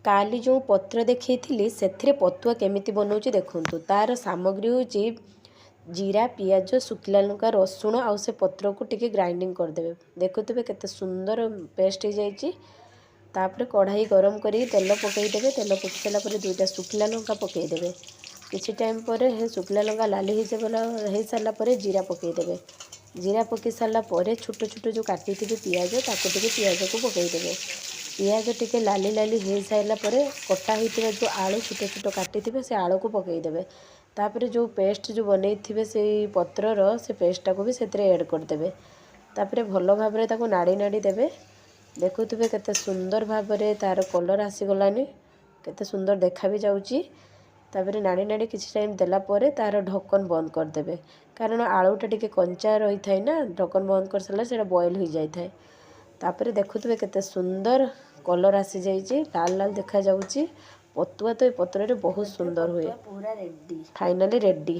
काली जो पत्र देखी से पतुआ केमिति बनाऊँ देखूँ। तार सामग्री हूँ जीरा पियाज शुखला लंका रसुण आउ से पत्र को टिके ग्राइंडिंग करदे। देखुवे केते सुंदर पेस्ट हो जाइए। तापर कढ़ाई गरम करी तेल पकईदे। तेल पकई सारा दुईटा शुखला लंका पकईदे। किछि टाइम पर शुखला लंका लाली हो सारापर जीरा पकईदे। जीरा पकई सारापर छोट छोट जो काटी पियाज ताको टिके पियाज को पकईदे। पियाज टिके लाली लाली हो सारापर कटा होता जो आलू छोट छोट काटी से आलू को पकईदे। तापर जो पेस्ट जो बनई थे से पत्रर से पेस्टा को भी से ऐड करदे। तापर भल भाव नाड़ी नाड़ी देवे। देखुवे केते सुंदर भाव में तार कलर आसीगलानी केते सुंदर देखा भी जाऊँगी। तापर नाड़ी नाड़ी किसी टाइम देलापर तार ढक्कन बंद करदे कारण आलूटा टिके कंचा रही थाए ना। ढक्कन बंद कर सारा से बॉयल हो जाए थाए। तापर देखुवे केते सुंदर कलर आसी जाइए लाल लाल देखा जाऊँगी। पतुआ तो ये पत्र बहुत सुंदर हुए। पूरा रेडी फाइनली रेडी।